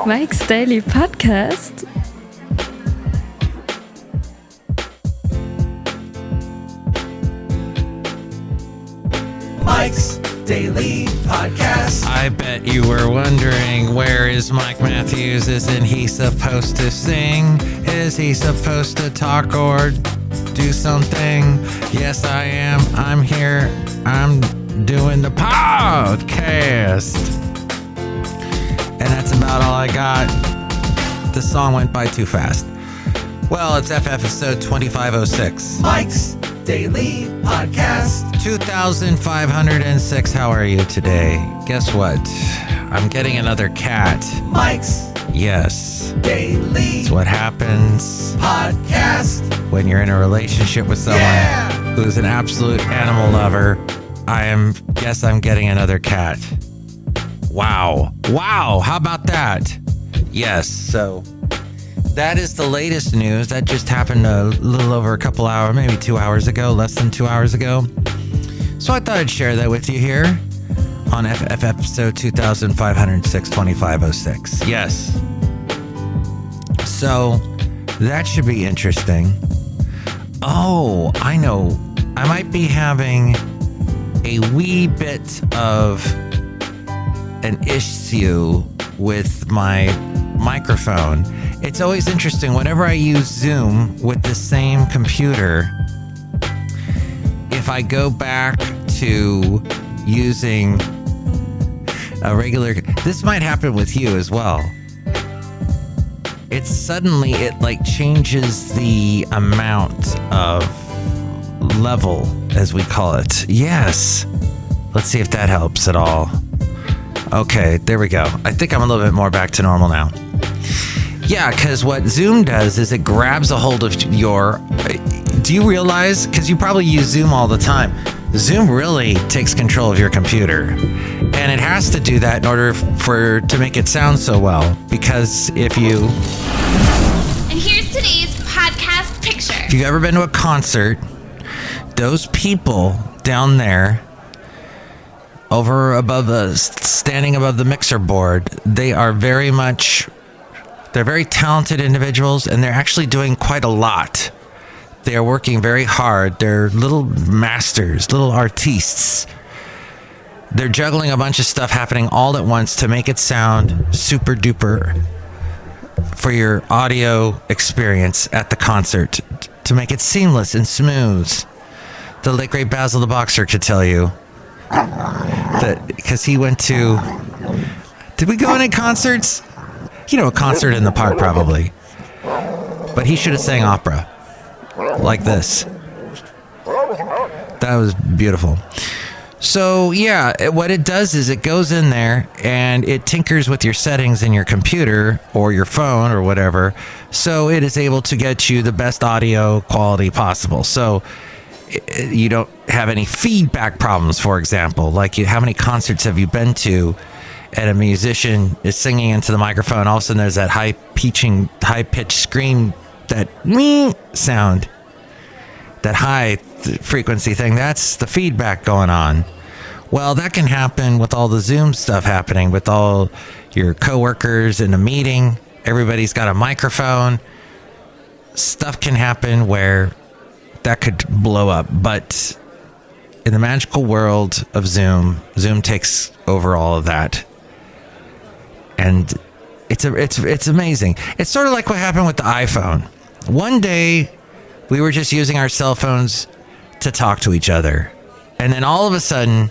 Mike's Daily Podcast. Mike's Daily Podcast. I bet you were wondering, where is Mike Matthews? Isn't he supposed to sing? Is he supposed to talk or do something? Yes, I am. I'm here. I'm doing the podcast. And that's about all I got. The song went by too fast. Well, it's FF episode 2506. Mike's Daily Podcast. 2506. How are you today? Guess what? I'm getting another cat. Mike's Yes. Daily It's what happens Podcast. when you're in a relationship with someone who's an absolute animal lover. I'm getting another cat. Wow. How about that? Yes. So that is the latest news. That just happened a little over a couple hours, maybe 2 hours ago, less than 2 hours ago. So I thought I'd share that with you here on FF episode 2506, 2506. Yes. So that should be interesting. Oh, I know. I might be having a wee bit of an issue with my microphone. It's always interesting whenever I use Zoom with the same computer. If I go back to using a regular, this might happen with you as well. It changes the amount of level, as we call it. Yes. Let's see if that helps at all. Okay, there we go. I think I'm a little bit more back to normal now. Yeah, because what Zoom does is it grabs a hold of your... Do you realize? Because you probably use Zoom all the time. Zoom really takes control of your computer. And it has to do that in order to make it sound so well. Because if you... And here's today's podcast picture. If you've ever been to a concert, those people down there, standing above the mixer board, they're very talented individuals, and they're actually doing quite a lot. They are working very hard. They're little masters, little artistes. They're juggling a bunch of stuff happening all at once to make it sound super duper for your audio experience at the concert, to make it seamless and smooth. The late great Basil the Boxer could tell you that, because he went to... Did we go to any concerts? A concert in the park probably. But he should have sang opera. Like this. That was beautiful. So, yeah, what it does is it goes in there and it tinkers with your settings in your computer or your phone or whatever. So it is able to get you the best audio quality possible. So you don't have any feedback problems, for example. Like, how many concerts have you been to and a musician is singing into the microphone, all of a sudden there's that high-pitched scream, that sound, that high frequency thing. That's the feedback going on. Well, that can happen with all the Zoom stuff happening, with all your coworkers in a meeting. Everybody's got a microphone. Stuff can happen where that could blow up. But in the magical world of Zoom takes over all of that. And it's amazing. It's sort of like what happened with the iPhone. One day, we were just using our cell phones to talk to each other. And then all of a sudden,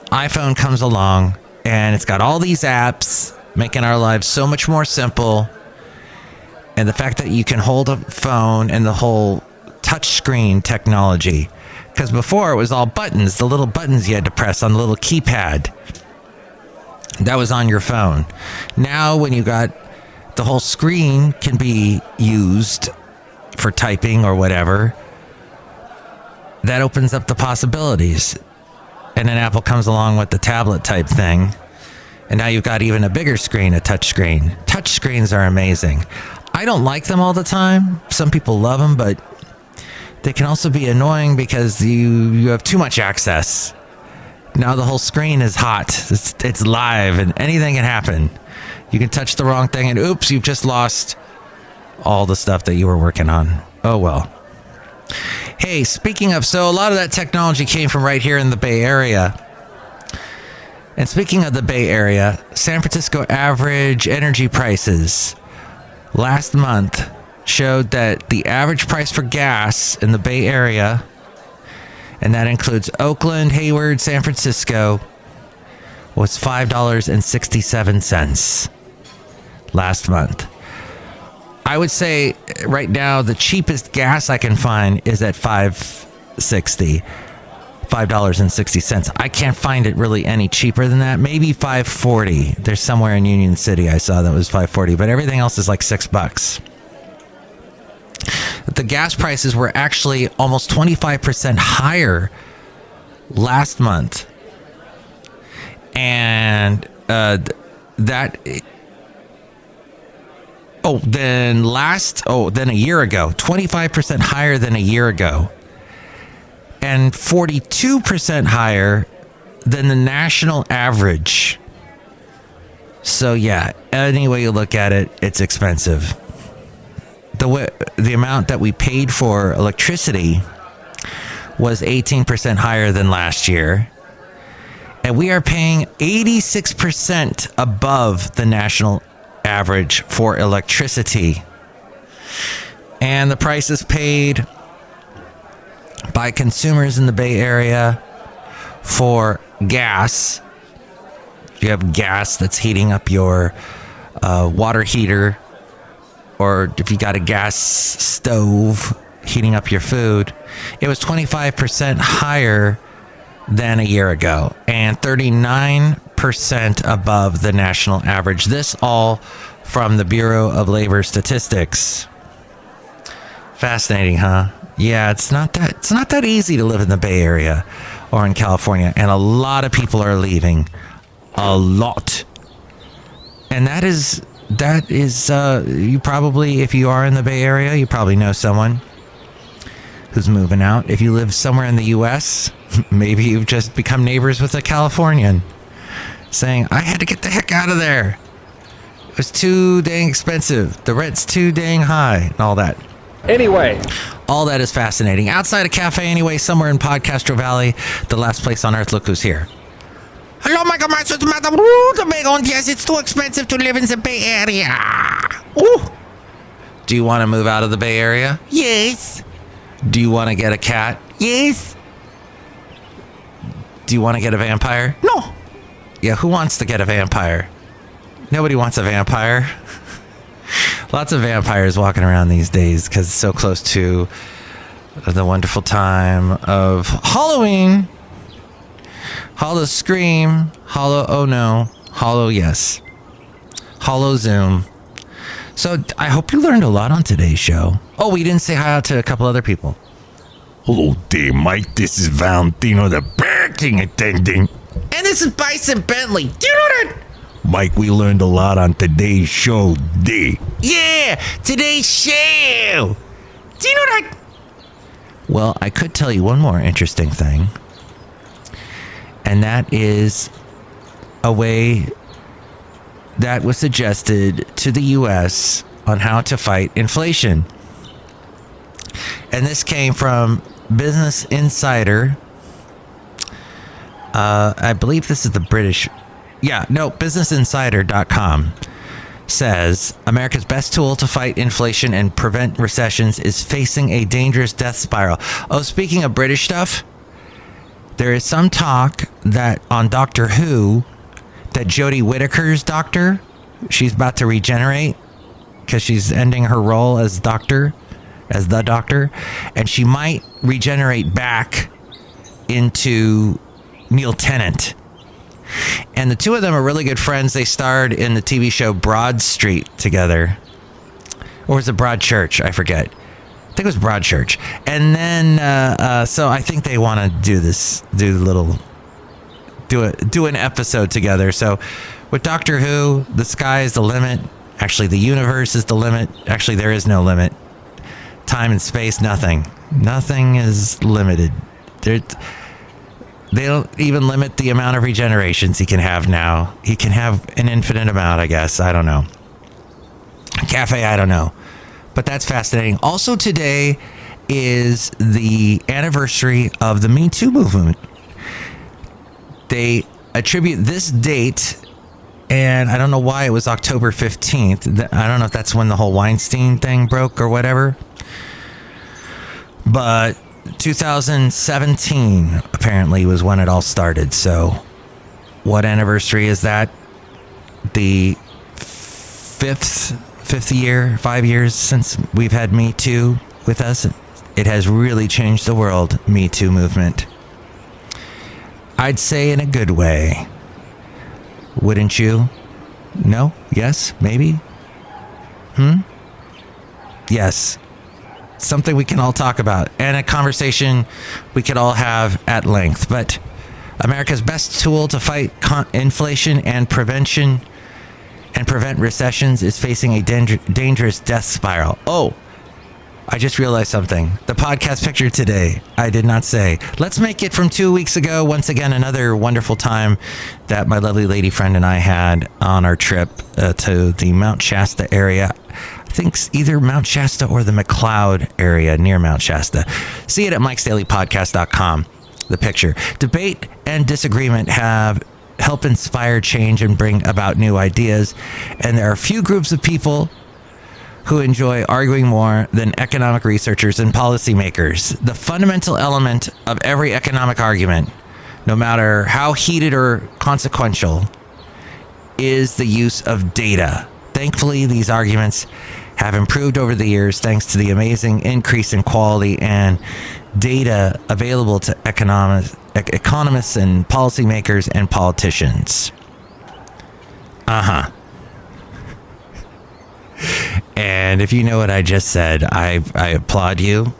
iPhone comes along, and it's got all these apps making our lives so much more simple. And the fact that you can hold a phone and the whole touchscreen technology. Because before, it was all buttons, the little buttons you had to press on the little keypad. That was on your phone. Now, when you got the whole screen can be used for typing or whatever, that opens up the possibilities. And then Apple comes along with the tablet type thing. And now you've got even a bigger screen, a touch screen. Touch screens are amazing. I don't like them all the time. Some people love them, but they can also be annoying because you have too much access. Now the whole screen is hot. It's live and anything can happen. You can touch the wrong thing and oops, you've just lost all the stuff that you were working on. Oh, well. Hey, speaking of, so a lot of that technology came from right here in the Bay Area. And speaking of the Bay Area, San Francisco average energy prices last month showed that the average price for gas in the Bay Area, and that includes Oakland, Hayward, San Francisco, was $5.67 last month. I would say right now the cheapest gas I can find is at $5.60. I can't find it really any cheaper than that. Maybe $5.40. There's somewhere in Union City I saw that was $5.40, but everything else is like $6. The gas prices were actually almost 25% higher last month. And then a year ago, 25% higher than a year ago. And 42% higher than the national average. So yeah, any way you look at it, it's expensive. The amount that we paid for electricity was 18% higher than last year. And we are paying 86% above the national average for electricity. And the prices paid by consumers in the Bay Area for gas. You have gas that's heating up your water heater, or if you got a gas stove heating up your food, it was 25% higher than a year ago and 39% above the national average. This all from the Bureau of Labor Statistics. Fascinating, huh? Yeah, it's not that easy to live in the Bay Area or in California, and a lot of people are leaving. A lot. And that is you probably, if you are in the Bay Area, you probably know someone who's moving out. If you live somewhere in the US, maybe you've just become neighbors with a Californian saying, I had to get the heck out of there. It was too dang expensive. The rent's too dang high and all that. Anyway, all that is fascinating. Outside a cafe anyway, somewhere in Podcastro Valley, the last place on earth, look who's here. Hello, Michael Myers, it's Madame Rootabega, and yes, it's too expensive to live in the Bay Area. Ooh. Do you want to move out of the Bay Area? Yes. Do you want to get a cat? Yes. Do you want to get a vampire? No. Yeah, who wants to get a vampire? Nobody wants a vampire. Lots of vampires walking around these days because it's so close to the wonderful time of Halloween. Hollow Scream, Hollow Oh No, Hollow Yes, Hollow Zoom. So I hope you learned a lot on today's show. Oh, we didn't say hi out to a couple other people. Hello there, Mike. This is Valentino, the parking attendant. And this is Bison Bentley. Do you know that? Mike, we learned a lot on today's show, D. Yeah, today's show. Do you know that? Well, I could tell you one more interesting thing. And that is a way that was suggested to the U.S. on how to fight inflation. And this came from Business Insider. I believe this is the British. BusinessInsider.com says America's best tool to fight inflation and prevent recessions is facing a dangerous death spiral. Oh, speaking of British stuff, there is some talk that on Doctor Who, that Jodie Whittaker's doctor, she's about to regenerate because she's ending her role as the doctor, and she might regenerate back into Neil Tennant. And the two of them are really good friends. They starred in the TV show Broad Street together. Or was it Broadchurch? I forget. I think it was Broadchurch. And then, so I think they want to do an episode together. So with Doctor Who, the sky is the limit. Actually, the universe is the limit. Actually, there is no limit. Time and space, nothing. Nothing is limited. They don't even limit the amount of regenerations he can have now. He can have an infinite amount, I guess. I don't know. Cafe, I don't know. But that's fascinating. Also today is the anniversary of the Me Too movement. They attribute this date, and I don't know why it was October 15th. I don't know if that's when the whole Weinstein thing broke or whatever. But 2017 apparently was when it all started. So what anniversary is that? The fifth year, 5 years since we've had Me Too with us. It has really changed the world, Me Too movement. I'd say in a good way. Wouldn't you? No? Yes? Maybe? Yes. Something we can all talk about, and a conversation we could all have at length. But America's best tool to fight inflation and prevent recessions is facing a dangerous death spiral. Oh, I just realized something. The podcast picture today, I did not say. Let's make it from 2 weeks ago. Once again, another wonderful time that my lovely lady friend and I had on our trip to the Mount Shasta area. I think either Mount Shasta or the McLeod area near Mount Shasta. See it at mikesdailypodcast.com. The picture. Debate and disagreement have helped inspire change and bring about new ideas. And there are few groups of people who enjoy arguing more than economic researchers and policymakers. The fundamental element of every economic argument, no matter how heated or consequential, is the use of data. Thankfully, these arguments have improved over the years thanks to the amazing increase in quality and data available to economists and policymakers and politicians. And if you know what I just said, I applaud you.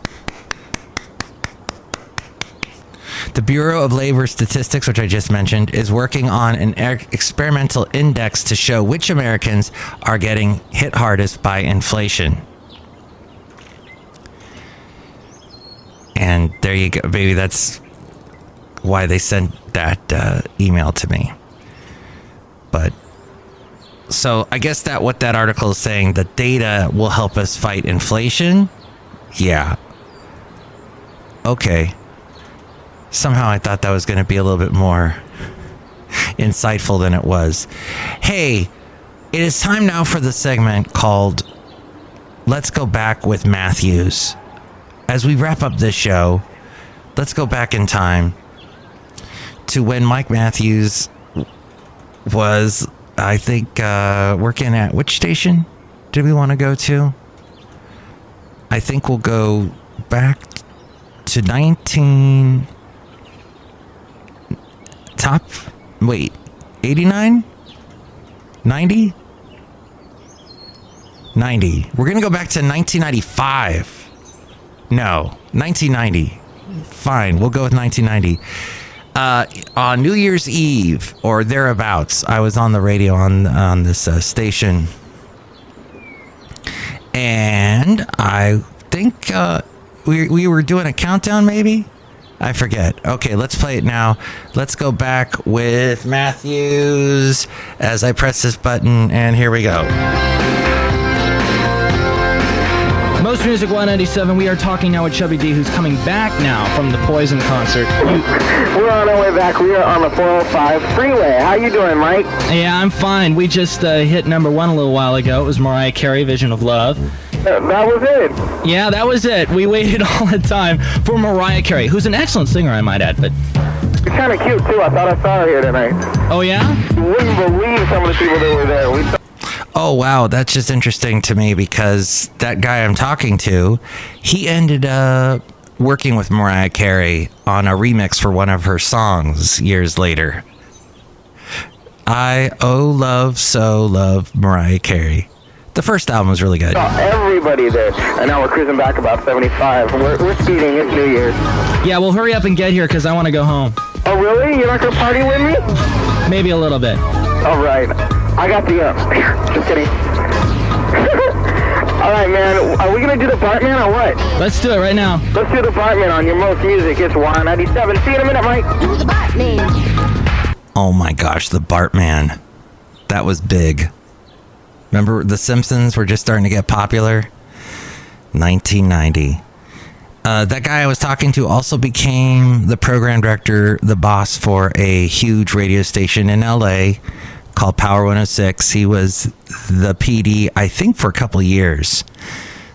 The Bureau of Labor Statistics, which I just mentioned, is working on an experimental index to show which Americans are getting hit hardest by inflation. And there you go, baby. That's why they sent that email to me. But so I guess that what that article is saying, the data will help us fight inflation. Yeah. Okay. Somehow I thought that was going to be a little bit more insightful than it was. Hey, it is time now for the segment called Let's Go Back with Matthews. As we wrap up this show, let's go back in time to when Mike Matthews was, I think, working at which station did we want to go to? I think we'll go back to 89? 90? 90. We're going to go back to 1995. No, 1990. Fine, we'll go with 1990. On New Year's Eve or thereabouts, I was on the radio on this station, and I think we were doing a countdown, maybe? I forget. Okay, let's play it now. Let's go back with Matthews as I press this button, and here we go. Most Music 197, we are talking now with Chubby D, who's coming back now from the Poison concert. We're on our way back. We are on the 405 freeway. How you doing, Mike? Yeah, I'm fine. We just hit number one a little while ago. It was Mariah Carey, Vision of Love. That was it. Yeah, that was it. We waited all the time for Mariah Carey, who's an excellent singer, I might add. But You're kind of cute, too. I thought I saw her here tonight. Oh, yeah? You wouldn't believe some of the people that were there. Oh, wow. That's just interesting to me because that guy I'm talking to, he ended up working with Mariah Carey on a remix for one of her songs years later. I love Mariah Carey. The first album was really good. Everybody there. And now we're cruising back about 75. We're speeding. It's New Year's. Yeah, well, hurry up and get here because I want to go home. Oh, really? You're not going to party with me? Maybe a little bit. All right. I got the just kidding. All right, man. Are we going to do the Bartman or what? Let's do it right now. Let's do the Bartman on your most music. It's 197. See you in a minute, Mike. Do the Bartman. Oh my gosh, the Bartman. That was big. Remember The Simpsons were just starting to get popular? 1990. That guy I was talking to also became the program director, the boss for a huge radio station in LA called Power 106. He was the PD, I think, for a couple of years.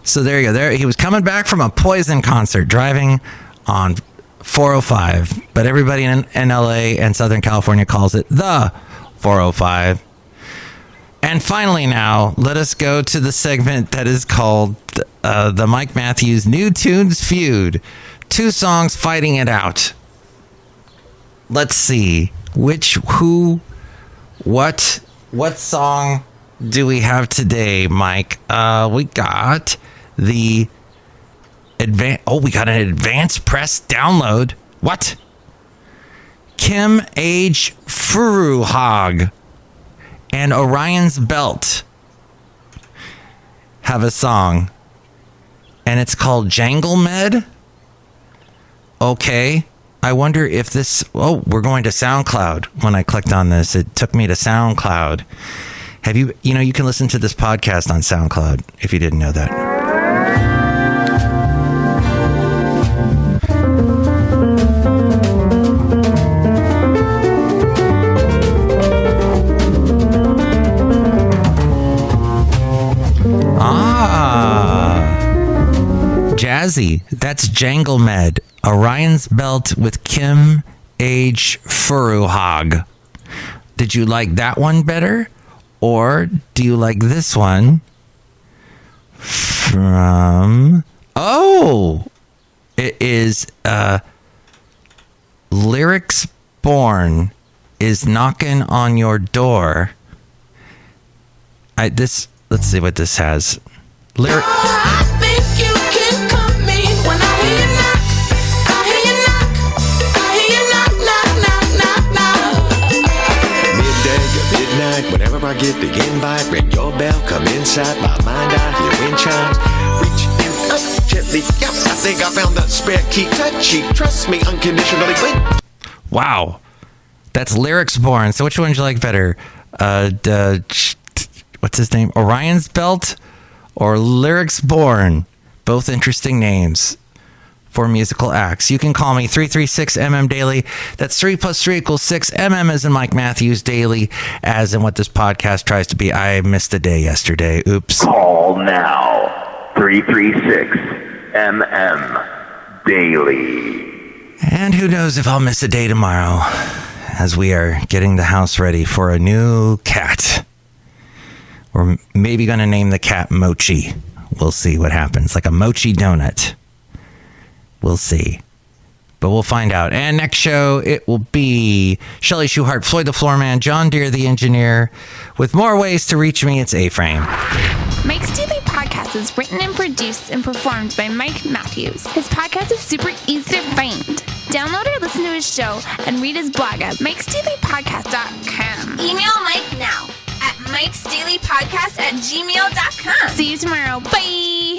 So there you go. There he was coming back from a Poison concert, driving on 405. But everybody in LA and Southern California calls it the 405. And finally now, let us go to the segment that is called the Mike Matthews New Tunes Feud. 2 songs fighting it out. Let's see. What song do we have today, Mike? We got the we got an advanced press download. What? Kim H. Furuhag and Orion's Belt have a song, and it's called Jangle Med. Okay, I wonder if this... Oh, we're going to SoundCloud. When I clicked on this, it took me to SoundCloud. Have you can listen to this podcast on SoundCloud, if you didn't know that. Jazzy. That's Jangle Med. Orion's Belt with Kim H. Furuhag. Did you like that one better? Or do you like this one from... Oh! It is Lyrics Born is Knocking on Your Door. Let's see what this has. Lyric... I think you can come me when I hear you knock. I hear you knock. I hear you knock, knock, knock, knock, knock. Midday or midnight, whenever I get the invite, ring your bell, come inside my mind, I hear wind chimes. Reach in up gently, yep, I think I found the spare key. Touchy, trust me unconditionally. Wow, that's Lyrics Born. So which one do you like better? What's his name? Orion's Belt or Lyrics Born? Both interesting names for musical acts. You can call me 336MM Daily. That's 3 + 3 = 6. MM as in Mike Matthews, Daily as in what this podcast tries to be. I missed a day yesterday. Oops. Call now. 336MM Daily. And who knows if I'll miss a day tomorrow as we are getting the house ready for a new cat. We're maybe going to name the cat Mochi. We'll see what happens. Like a mochi donut. We'll see. But we'll find out. And next show, it will be Chely Shoehart, Floyd the Floorman, John Deere the engineer. With more ways to reach me, it's A-Frame. Mike's Daily Podcast is written and produced and performed by Mike Matthews. His podcast is super easy to find. Download or listen to his show and read his blog at mikesdailypodcast.com. Email Mike now at mikesdailypodcast@gmail.com. See you tomorrow. Bye!